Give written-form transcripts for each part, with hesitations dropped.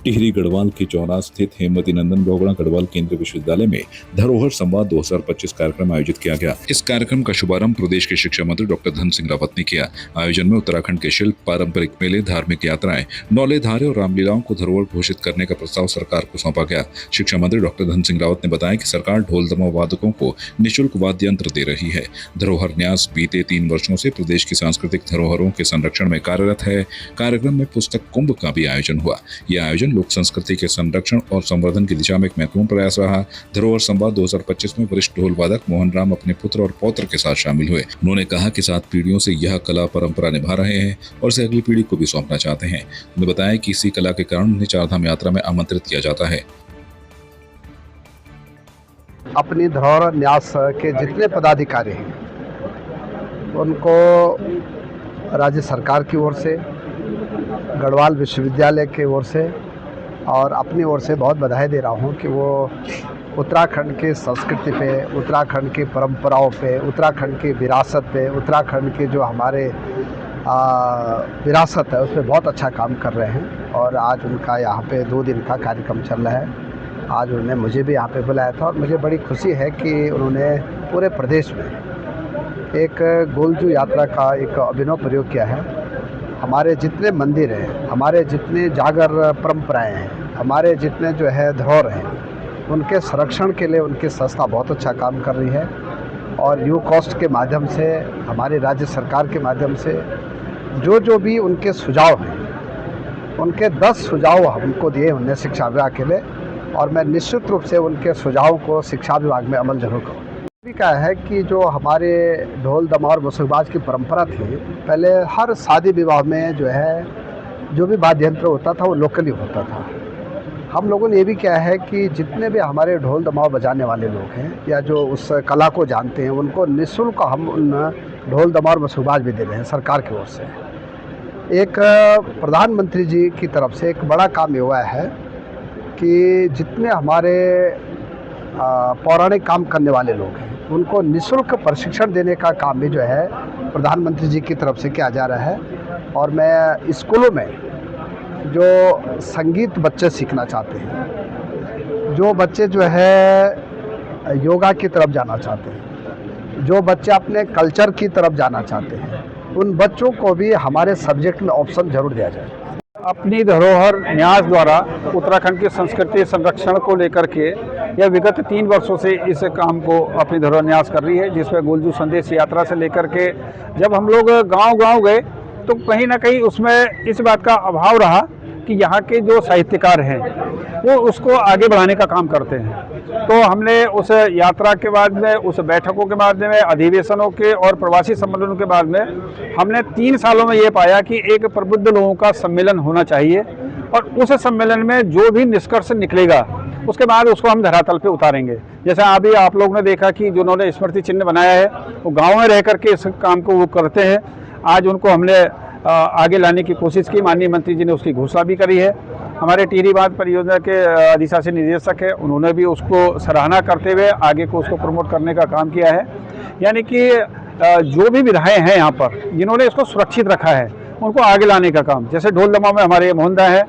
टिहरी गढ़वाल के चौरा स्थित हेमवती नंदन बोगड़ा गढ़वाल केंद्रीय विश्वविद्यालय में धरोहर संवाद 2025 कार्यक्रम आयोजित किया गया। इस कार्यक्रम का शुभारंभ प्रदेश के शिक्षा मंत्री डॉक्टर धन सिंह रावत ने किया। आयोजन में उत्तराखंड के शिल्प, पारंपरिक मेले, धार्मिक यात्राएं, नौले धारे और रामलीलाओं को धरोहर घोषित करने का प्रस्ताव सरकार को सौंपा गया। शिक्षा मंत्री डॉक्टर धन सिंह रावत ने बताया कि सरकार ढोल दमाऊ वादकों को निःशुल्क वाद्य यंत्र दे रही है। धरोहर न्यास बीते 3 वर्षों से प्रदेश की सांस्कृतिक धरोहरों के संरक्षण में कार्यरत है। कार्यक्रम में पुस्तक कुंभ का भी आयोजन हुआ। यह आयोजन लोक संस्कृति के संरक्षण और संवर्धन की दिशा में एक महत्वपूर्ण प्रयास रहा। धरोहर संवाद 2025 में वरिष्ठ ढोल वादक मोहन राम अपने पुत्र और पौत्र के साथ शामिल हुए। उन्होंने कहा कि 7 पीढ़ियों से यह कला परंपरा निभा रहे हैं और इसे अगली पीढ़ी को भी सौंपना चाहते हैं। उन्होंने बताया कि इसी कला के कारण उन्हें चारधाम यात्रा में आमंत्रित किया जाता है। अपनी धरोहर न्यास के जितने पदाधिकारी हैं उनको राज्य सरकार की ओर से, गढ़वाल विश्वविद्यालय की ओर से और अपनी ओर से बहुत बधाई दे रहा हूँ कि वो उत्तराखंड की संस्कृति पे, उत्तराखंड की परंपराओं पे, उत्तराखंड की विरासत पे, उत्तराखंड की जो हमारे विरासत है उस पर बहुत अच्छा काम कर रहे हैं। और आज उनका यहाँ पे 2 दिन का कार्यक्रम चल रहा है। आज उन्होंने मुझे भी यहाँ पे बुलाया था और मुझे बड़ी खुशी है कि उन्होंने पूरे प्रदेश में एक गोलजू यात्रा का एक अभिनव प्रयोग किया है। हमारे जितने मंदिर हैं, हमारे जितने जागर परंपराएं हैं, हमारे जितने जो है धरोहर हैं, उनके संरक्षण के लिए उनकी संस्था बहुत अच्छा काम कर रही है। और यू कॉस्ट के माध्यम से, हमारी राज्य सरकार के माध्यम से जो भी उनके सुझाव हैं, उनके 10 सुझाव हमको दिए उन्हें शिक्षा विभाग के लिए, और मैं निश्चित रूप से उनके सुझावों को शिक्षा विभाग में अमल जरूर करूँ। का है कि जो हमारे ढोल दमाऊ और मुसलबाज की परंपरा थी, पहले हर शादी विवाह में जो है जो भी वाद्य यंत्र होता था वो लोकली होता था। हम लोगों ने ये भी किया है कि जितने भी हमारे ढोल दमाऊ बजाने वाले लोग हैं या जो उस कला को जानते हैं, उनको निःशुल्क हम उन ढोल दमाऊ और मुसलबाज भी दे रहे हैं सरकार की ओर से। एक प्रधानमंत्री जी की तरफ से एक बड़ा काम हुआ है कि जितने हमारे पौराणिक काम करने वाले लोग हैं उनको निःशुल्क प्रशिक्षण देने का काम भी जो है प्रधानमंत्री जी की तरफ से किया जा रहा है। और मैं स्कूलों में जो संगीत बच्चे सीखना चाहते हैं, जो बच्चे जो है योगा की तरफ जाना चाहते हैं, जो बच्चे अपने कल्चर की तरफ जाना चाहते हैं, उन बच्चों को भी हमारे सब्जेक्ट में ऑप्शन जरूर दिया जाए। अपनी धरोहर न्यास द्वारा उत्तराखंड की संस्कृति संरक्षण को लेकर के यह विगत 3 वर्षों से इस काम को अपनी धरोहर न्यास कर रही है, जिसमें गोलजू संदेश यात्रा से लेकर के जब हम लोग गांव-गांव गए तो कहीं ना कहीं उसमें इस बात का अभाव रहा कि यहाँ के जो साहित्यकार हैं वो उसको आगे बढ़ाने का काम करते हैं। तो हमने उस यात्रा के बाद में, उस बैठकों के बाद में, अधिवेशनों के और प्रवासी सम्मेलनों के बाद में हमने 3 सालों में ये पाया कि एक प्रबुद्ध लोगों का सम्मेलन होना चाहिए और उस सम्मेलन में जो भी निष्कर्ष निकलेगा उसके बाद उसको हम धरातल पे उतारेंगे। जैसे अभी आप लोगों ने देखा कि जिन्होंने स्मृति चिन्ह बनाया है वो गाँव में रह करके इस काम को वो करते हैं। आज उनको हमने आगे लाने की कोशिश की, माननीय मंत्री जी ने उसकी घोषणा भी करी है। हमारे टिहरी बांध परियोजना के अधिशासी निदेशक है, उन्होंने भी उसको सराहना करते हुए आगे को उसको प्रमोट करने का काम किया है। यानी कि जो भी विधायक हैं यहाँ पर जिन्होंने इसको सुरक्षित रखा है उनको आगे लाने का काम, जैसे ढोल दमाऊ में हमारे मोहनदा है,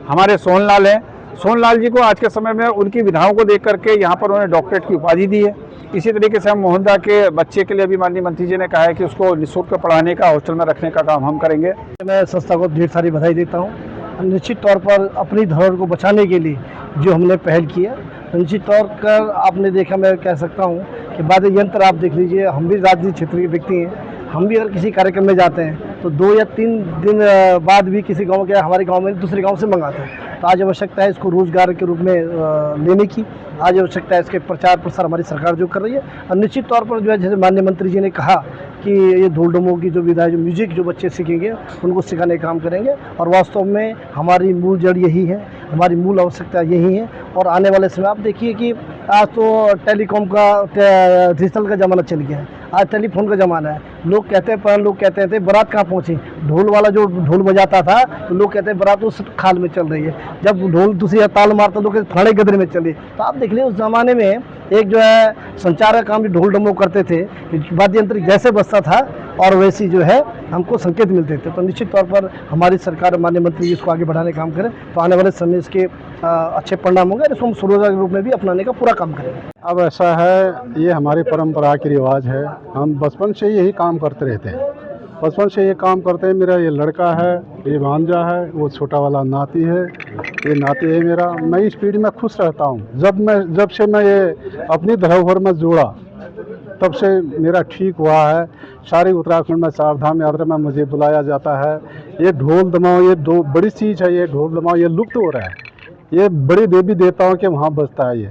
हमारे सोहनलाल हैं। सोहनलाल जी को आज के समय में उनकी विधाओं को देख करके यहाँ पर उन्होंने डॉक्टरेट की उपाधि दी है। इसी तरीके से हम मोहनदा के बच्चे के लिए भी माननीय मंत्री जी ने कहा है कि उसको निःशुल्क पढ़ाने का, हॉस्टल में रखने का काम हम करेंगे। मैं संस्था को ढेर सारी बधाई देता हूँ। निश्चित तौर पर अपनी धरोहर को बचाने के लिए जो हमने पहल की है, निश्चित तौर पर आपने देखा, मैं कह सकता हूँ कि वाद्य यंत्र आप देख लीजिए, हम भी राजनीतिक क्षेत्र के व्यक्ति हैं, हम भी अगर किसी कार्यक्रम में जाते हैं तो 2 या 3 दिन बाद भी किसी गांव के, हमारे गांव में दूसरे गांव से मंगाते हैं। तो आज आवश्यकता है इसको रोजगार के रूप में लेने की, आज आवश्यकता है इसके प्रचार प्रसार हमारी सरकार जो कर रही है। और निश्चित तौर पर जो है, जैसे माननीय मंत्री जी ने कहा कि ये ढोल दमाऊ की जो विधा, जो म्यूजिक जो बच्चे सीखेंगे उनको सिखाने का काम करेंगे। और वास्तव में हमारी मूल जड़ यही है, हमारी मूल आवश्यकता यही है। और आने वाले समय आप देखिए कि आज तो टेलीकॉम का, डिजिटल का ज़माना चल गया है, आज टेलीफोन का ज़माना है। लोग कहते हैं, लोग कहते थे बारात कहाँ पहुँची, ढोल वाला जो ढोल बजाता था तो लोग कहते हैं बारात उस खाल में चल रही है, जब ढोल दूसरी ताल मारता लोग फलाने गदरे में चल रही। तो आप देख लीजिए उस ज़माने में एक जो है संचार का काम भी ढोल दमाऊ करते थे, वाद्य यंत्र जैसे बजता था और वैसी जो है हमको संकेत मिलते थे। तो निश्चित तौर पर हमारी सरकार, माननीय मंत्री जी इसको आगे बढ़ाने का काम करें तो आने वाले समय इसके अच्छे परिणाम होंगे। इसको हम स्वरोजगार के रूप में भी अपनाने का पूरा काम करेंगे। अब ऐसा है, ये हमारी परंपरा की रिवाज है, हम बचपन से यही काम करते रहते हैं। बचपन से ये काम करते हैं। मेरा ये लड़का है, ये भांजा है, वो छोटा वाला नाती है, ये नाती है मेरा। मैं इस पीढ़ी में खुश रहता हूँ। जब से मैं ये अपनी धरोहर में जोड़ा तब से मेरा ठीक हुआ है। सारे उत्तराखंड में चारधाम यात्रा में मुझे बुलाया जाता है। ये ढोल दमाओ, ये दो बड़ी चीज़ है। ये ढोल दमाओ ये लुप्त हो रहा है। ये बड़ी देवी देवताओं के वहाँ बसता है।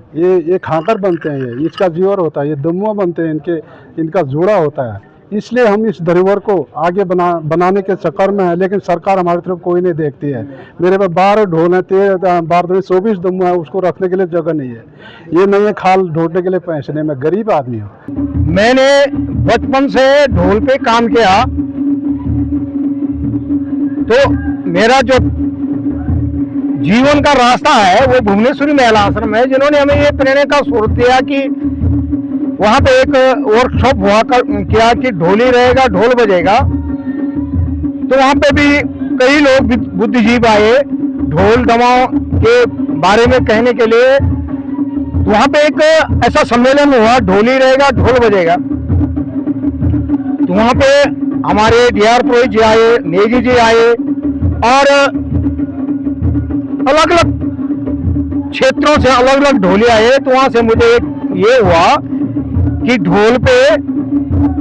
ये खाकर बनते हैं, ये इसका जीवर होता है, ये दमुआ बनते हैं, इनका जोड़ा होता है। इसलिए हम इस धरोहर को आगे बनाने के चक्कर में है, लेकिन सरकार हमारी तरफ कोई नहीं देखती है। मेरे पास 12 ढोल हैं, 24 दमुआ है, उसको रखने के लिए जगह नहीं है। ये नहीं है खाल ढोने के लिए पैसे नहीं। मैं गरीब आदमी हूँ। मैंने बचपन से ढोल पे काम किया, तो मेरा जो जीवन का रास्ता है वो भुवनेश्वरी महिला आश्रम है, जिन्होंने हमें ये प्रेरणा का स्रोत दिया कि वहाँ पे एक वर्कशॉप किया कि ढोली रहेगा, ढोल बजेगा। तो वहाँ पे भी कई लोग बुद्धिजीवी आए ढोल दमाओं के बारे में कहने के लिए। तो वहाँ पे एक ऐसा सम्मेलन हुआ, ढोली रहेगा, ढोल बजेगा। तो वहाँ पे हमारे DR पुरोहित जी आए, नेगी जी आए और अलग अलग क्षेत्रों से अलग अलग ढोली आए। तो वहाँ से मुझे ये हुआ कि ढोल पे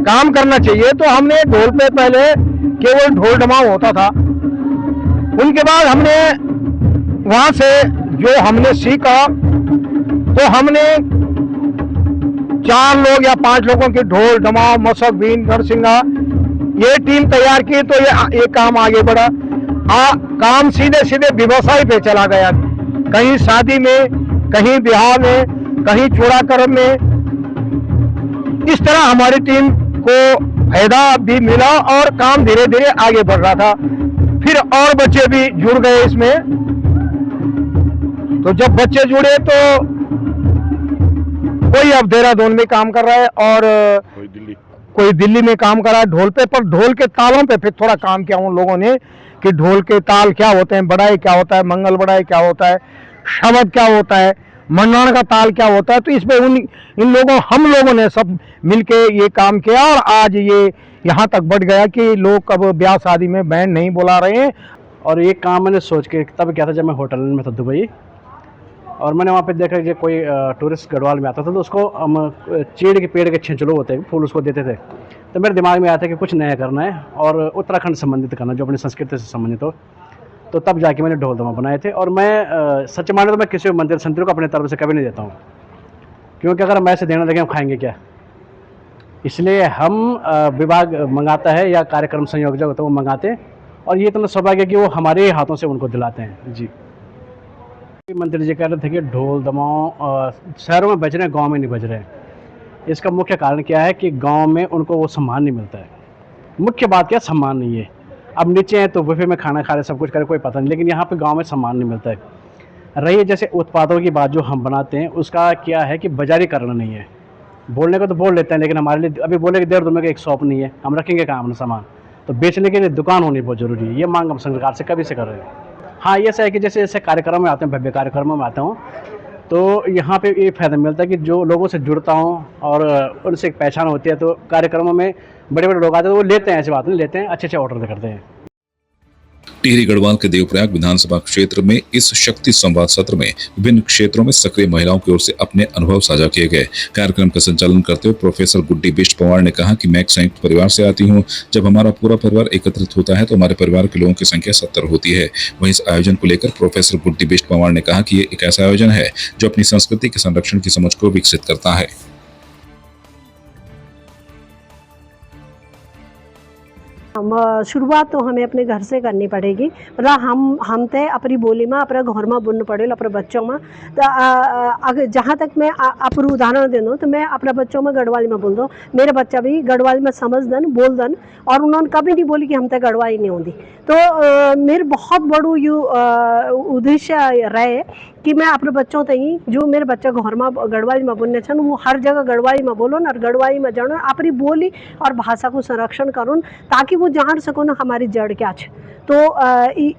काम करना चाहिए। तो हमने ढोल पे पहले केवल ढोल दमाओ होता था। उनके बाद हमने वहाँ से जो हमने सीखा, तो हमने 4 लोग या 5 लोगों की ढोल दमाओ मसक बीन नरसिंगा ये टीम तैयार की। तो ये काम आगे बढ़ा। काम सीधे सीधे व्यवसाय पे चला गया। कहीं शादी में, कहीं ब्याह में, कहीं चूड़ाकर्म में। इस तरह हमारी टीम को फायदा भी मिला और काम धीरे धीरे आगे बढ़ रहा था। फिर और बच्चे भी जुड़ गए इसमें। तो जब बच्चे जुड़े तो कोई अब देहरादून में काम कर रहा है और कोई दिल्ली में काम कर रहा है ढोल पे। पर ढोल के तालों पे फिर थोड़ा काम किया उन लोगों ने कि ढोल के ताल क्या होते हैं, बड़ाई क्या होता है, मंगल बड़ाई क्या होता है, शब्द क्या होता है, मंडाण का ताल क्या होता है। तो इसमें हम लोगों ने सब मिलके ये काम किया और आज ये यहाँ तक बढ़ गया कि लोग अब ब्याह शादी में बैंड नहीं बुला रहे हैं। और ये काम मैंने सोच के तब किया था जब मैं होटल में था दुबई, और मैंने वहाँ पे देखा कि कोई टूरिस्ट गढ़वाल में आता था तो उसको हम चीड़ के पेड़ के छिंचलो होते हैं, फूल उसको देते थे। तो मेरे दिमाग में आया था कि कुछ नया करना है और उत्तराखंड संबंधित करना, जो अपनी संस्कृति से संबंधित हो। तो तब जाके मैंने ढोल दमा बनाए थे। और मैं सच माने तो मैं किसी मंदिर संतरी को अपने तरफ से कभी नहीं देता हूँ, क्योंकि अगर हम ऐसे देने लगे हम खाएंगे क्या। इसलिए हम विभाग मंगाता है या कार्यक्रम संयोजक होता है वो मंगाते हैं, और ये इतना सौभाग्य कि वो हमारे हाथों से उनको दिलाते हैं। जी, मंत्री जी कह रहे थे कि ढोल दमाओ शहरों में बज रहे हैं, गाँव में नहीं बज रहे हैं। इसका मुख्य कारण क्या है कि गांव में उनको वो सम्मान नहीं मिलता है। मुख्य बात क्या, सम्मान नहीं है। अब नीचे हैं तो बुफे में खाना खा रहे, सब कुछ करे, कोई पता नहीं, लेकिन यहाँ पे गांव में सम्मान नहीं मिलता है। रही जैसे उत्पादों की बात जो हम बनाते हैं, उसका क्या है कि बाजारी करना नहीं है। बोलने को तो बोल लेते हैं, लेकिन हमारे लिए अभी बोले कि देहरादून में एक शॉप नहीं है, हम रखेंगे कहाँ अपना सामान, तो बेचने के लिए दुकान होनी बहुत ज़रूरी है। ये मांग हम सरकार से कभी से कर रहे हैं। हाँ, ये ऐसा है कि जैसे जैसे कार्यक्रम में आते हैं, भव्य कार्यक्रमों में आता हूँ, तो यहाँ पे ये फ़ायदा मिलता है कि जो लोगों से जुड़ता हूँ और उनसे एक पहचान होती है। तो कार्यक्रमों में बड़े बड़े लोग आते हैं तो वो लेते हैं, ऐसी बात नहीं, लेते हैं, अच्छे अच्छे ऑर्डर करते हैं। टिहरी गढ़वाल के देवप्रयाग विधानसभा क्षेत्र में इस शक्ति संवाद सत्र में विभिन्न क्षेत्रों में सक्रिय महिलाओं की ओर से अपने अनुभव साझा किए गए। कार्यक्रम का संचालन करते हुए प्रोफेसर गुड्डी बिष्ट पवार ने कहा कि मैं एक संयुक्त परिवार से आती हूं। जब हमारा पूरा परिवार एकत्रित होता है तो हमारे परिवार के लोगों की संख्या 70 होती है। वहीं इस आयोजन को लेकर प्रोफेसर गुड्डी बिष्ट पवार ने कहा कि ये एक ऐसा आयोजन है जो अपनी संस्कृति के संरक्षण की समझ को विकसित करता है। शुरुआत तो हमें अपने घर से करनी पड़ेगी। मतलब हम ते अपनी बोली में अपने घर में बोलना पड़ेगा अपने बच्चों में। तो अगर जहाँ तक मैं अपना उदाहरण दे दूँ तो मैं अपने बच्चों में गढ़वाली में बोल दूँ, मेरे बच्चा भी गढ़वाली में समझ दन बोल दन, और उन्होंने कभी नहीं बोली कि हम ते गढ़वाली नहीं होती। तो मेरे बहुत बड़ू उद्देश्य रहे कि मैं अपने बच्चों तई जो मेरे बच्चा घर में गढ़वाली में बोलने छन वो हर जगह गढ़वाली में बोलो और गढ़वाली में जानो अपनी बोली और भाषा को संरक्षण करूँ ताकि वो जान सको ना हमारी जड़ क्या है। तो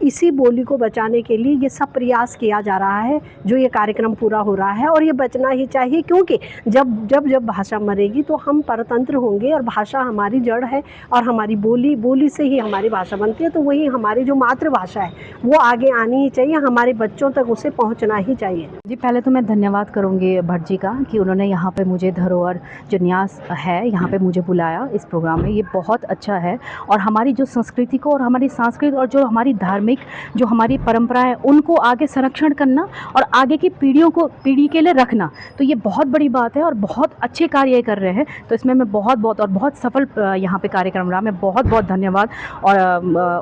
इसी बोली को बचाने के लिए ये सब प्रयास किया जा रहा है जो ये कार्यक्रम पूरा हो रहा है और ये बचना ही चाहिए क्योंकि जब भाषा मरेगी तो हम परतंत्र होंगे और भाषा हमारी जड़ है और हमारी बोली से ही हमारी भाषा बनती है। तो वही हमारी जो मातृभाषा है वो आगे आनी ही चाहिए, हमारे बच्चों तक उसे पहुंचना ही चाहिए। जी पहले तो मैं धन्यवाद करूंगी भट्ट जी का कि उन्होंने यहाँ पे मुझे धरोहर जो न्यास है यहाँ पे मुझे बुलाया इस प्रोग्राम में। ये बहुत अच्छा है और हमारी जो संस्कृति को और हमारी संस्कृति और जो हमारी धार्मिक जो हमारी परंपरा है उनको आगे संरक्षण करना और आगे की पीढ़ी के लिए रखना, तो ये बहुत बड़ी बात है और बहुत अच्छे कार्य कर रहे हैं। तो इसमें मैं बहुत सफल यहाँ पे कार्यक्रम रहा। मैं बहुत धन्यवाद और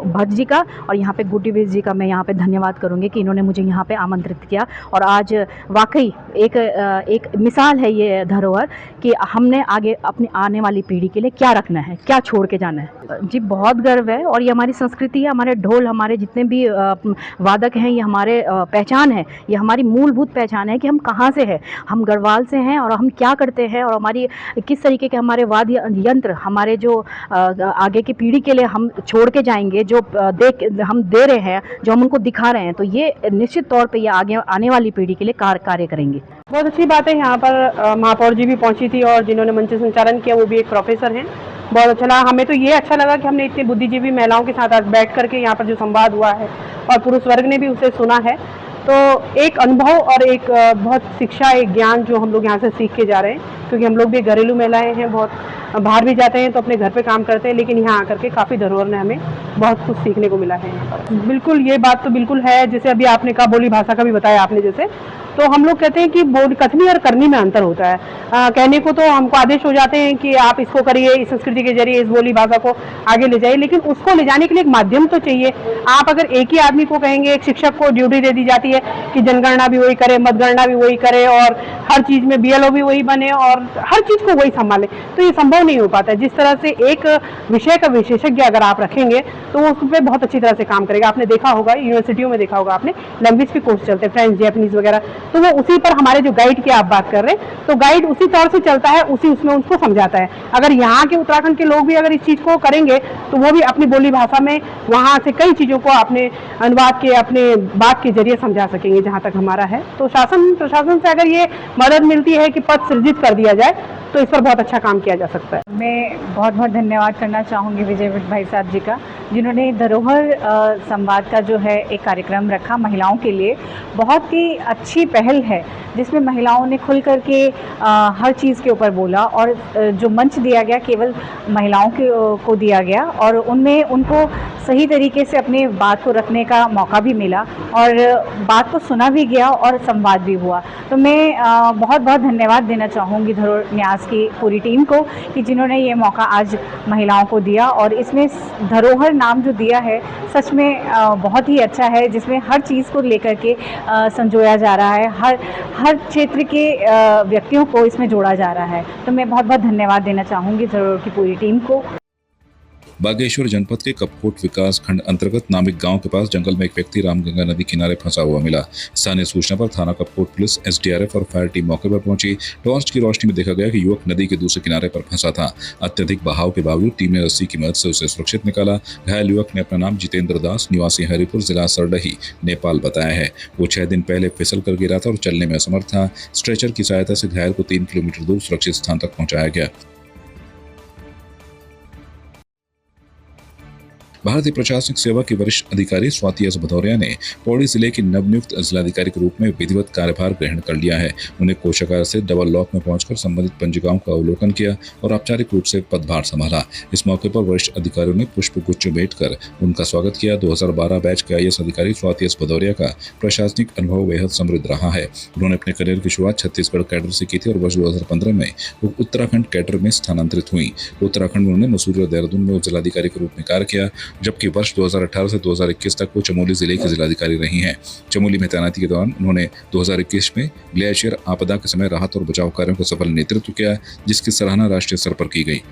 भट्ट जी का और यहाँ पे गुड्डी बेस जी का मैं यहाँ पे धन्यवाद करूँगी कि इन्होंने मुझे यहाँ पे आमंत्रित किया। और आज वाकई एक मिसाल है ये धरोहर कि हमने आगे अपनी आने वाली पीढ़ी के लिए क्या रखना है, क्या छोड़ के जाना है। जी बहुत गर्व है और ये हमारी संस्कृति है, हमारे ढोल, हमारे जितने भी वादक हैं, ये हमारे पहचान है, ये हमारी मूलभूत पहचान है कि हम कहाँ से हैं, हम गढ़वाल से हैं और हम क्या करते हैं और हमारी किस तरीके के हमारे वाद्य यंत्र हमारे जो आगे की पीढ़ी के लिए हम छोड़ के जाएंगे, जो हम दे रहे हैं, जो हम उनको दिखा रहे हैं, तो ये निश्चित तौर पे ये आगे आने वाली पीढ़ी के लिए कार्य करेंगे। बहुत अच्छी बात है। यहाँ पर महापौर जी भी पहुँची थी और जिन्होंने मंच संचालन किया वो भी एक प्रोफेसर हैं। बहुत अच्छा लगा, हमें तो ये अच्छा लगा कि हमने इतनी बुद्धिजीवी महिलाओं के साथ आज बैठ करके यहाँ पर जो संवाद हुआ है और पुरुष वर्ग ने भी उसे सुना है, तो एक अनुभव और एक बहुत शिक्षा, एक ज्ञान जो हम लोग यहाँ से सीख के जा रहे हैं। क्योंकि हम लोग भी घरेलू महिलाएं हैं, बहुत बाहर भी जाते हैं तो अपने घर पे काम करते हैं, लेकिन यहाँ आकर के काफ़ी धरोहर ने हमें बहुत कुछ सीखने को मिला है यहाँ पर। बिल्कुल ये बात तो बिल्कुल है, जैसे अभी आपने कहा बोली भाषा का भी बताया आपने, जैसे तो हम लोग कहते हैं कि कथनी और करनी में अंतर होता है। कहने को तो हमको आदेश हो जाते हैं कि आप इसको करिए, इस संस्कृति के जरिए इस बोली भाषा को आगे ले जाइए, लेकिन उसको ले जाने के लिए एक माध्यम तो चाहिए। आप अगर एक ही आदमी को कहेंगे, एक शिक्षक को ड्यूटी दे दी जाती है कि जनगणना भी वही करे, मतगणना भी वही करे और हर चीज़ में BLO भी वही बने और हर चीज़ को वही संभाले, तो ये संभव नहीं हो पाता है। जिस तरह से एक विषय का विशेषज्ञ अगर आप रखेंगे तो वो उस पर बहुत अच्छी तरह से काम करेगा। आपने देखा होगा, यूनिवर्सिटियों में देखा होगा आपने, लैंग्वेज के कोर्स चलते हैं, फ्रेंच, जैपनीज वगैरह, तो वो उसी पर हमारे जो गाइड की आप बात कर रहे हैं, तो गाइड उसी तौर से चलता है, उसमें उसको समझाता है। अगर यहाँ के उत्तराखंड के लोग भी अगर इस चीज़ को करेंगे तो वो भी अपनी बोली भाषा में वहाँ से कई चीज़ों को अपने अनुवाद के, अपने बात के जरिए समझा सकेंगे। जहाँ तक हमारा है तो शासन प्रशासन से अगर ये मदद मिलती है कि पद सृजित कर दिया जाए तो इस पर बहुत अच्छा काम किया जा सकता है। मैं बहुत धन्यवाद करना चाहूँगी विजय भट्ट भाई साहब जी का, जिन्होंने धरोहर संवाद का जो है एक कार्यक्रम रखा महिलाओं के लिए। बहुत ही अच्छी पहल है जिसमें महिलाओं ने खुल करके हर चीज़ के ऊपर बोला और जो मंच दिया गया केवल महिलाओं को दिया गया और उनमें उनको सही तरीके से अपने बात को रखने का मौका भी मिला और बात को सुना भी गया और संवाद भी हुआ। तो मैं बहुत धन्यवाद देना चाहूँगी धरोहर न्यास की पूरी टीम को कि जिन्होंने ये मौका आज महिलाओं को दिया और इसमें धरोहर नाम जो दिया है सच में बहुत ही अच्छा है, जिसमें हर चीज़ को लेकर के संजोया जा रहा है, हर क्षेत्र के व्यक्तियों को इसमें जोड़ा जा रहा है। तो मैं बहुत धन्यवाद देना चाहूँगी धरोहर की पूरी टीम को। बागेश्वर जनपद के कपकोट विकास खंड अंतर्गत नामिक गांव के पास जंगल में एक व्यक्ति रामगंगा नदी किनारे फंसा हुआ मिला। स्थानीय सूचना पर थाना कपकोट पुलिस, SDRF और फायर टीम मौके पर पहुंची। टॉर्च की रोशनी में देखा गया कि युवक नदी के दूसरे किनारे पर फंसा था। अत्यधिक बहाव के बावजूद टीम ने रस्सी की मदद से उसे सुरक्षित निकाला। घायल युवक ने अपना नाम जितेंद्र दास, निवासी हरिपुर, जिला सरडही, नेपाल बताया है। वो 6 दिन पहले फिसल कर गिरा था और चलने में असमर्थ था। स्ट्रेचर की सहायता से घायल को 3 किलोमीटर दूर सुरक्षित स्थान तक पहुंचाया गया। भारतीय प्रशासनिक सेवा के वरिष्ठ अधिकारी स्वाति एस भदौरिया ने पौड़ी जिले के नवनियुक्त जिलाधिकारी के रूप में विधिवत कार्यभार ग्रहण कर लिया है। उन्हें कोषागार से डबल लॉक में पहुंचकर संबंधित पंजिकाओं का अवलोकन किया और औपचारिक रूप से पदभार संभाला। इस मौके पर वरिष्ठ अधिकारियों ने पुष्प गुच्छ भेंट कर उनका स्वागत किया। 2012 बैच के IAS अधिकारी स्वाति एस भदौरिया का प्रशासनिक अनुभव बेहद समृद्ध रहा है। उन्होंने अपने करियर की शुरुआत छत्तीसगढ़ कैडर से की थी और वर्ष 2015 में वो उत्तराखंड कैडर में स्थानांतरित हुई। उत्तराखंड में उन्होंने मसूरी और देहरादून में जिलाधिकारी के रूप में कार्य किया, जबकि वर्ष 2018 से 2021 तक वो चमोली जिले की जिलाधिकारी रही हैं। चमोली में तैनाती के दौरान उन्होंने 2021 में ग्लेशियर आपदा के समय राहत और बचाव कार्यों का सफल नेतृत्व किया, जिसकी सराहना राष्ट्रीय स्तर पर की गई।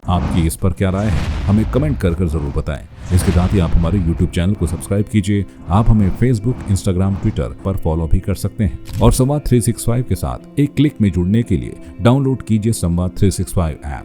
आपकी इस पर क्या राय है, हमें कमेंट कर जरूर बताएं। इसके साथ ही आप हमारे YouTube चैनल को सब्सक्राइब कीजिए। आप हमें Facebook, Instagram, Twitter पर फॉलो भी कर सकते हैं और संवाद 365 के साथ एक क्लिक में जुड़ने के लिए डाउनलोड कीजिए संवाद 365 ऐप।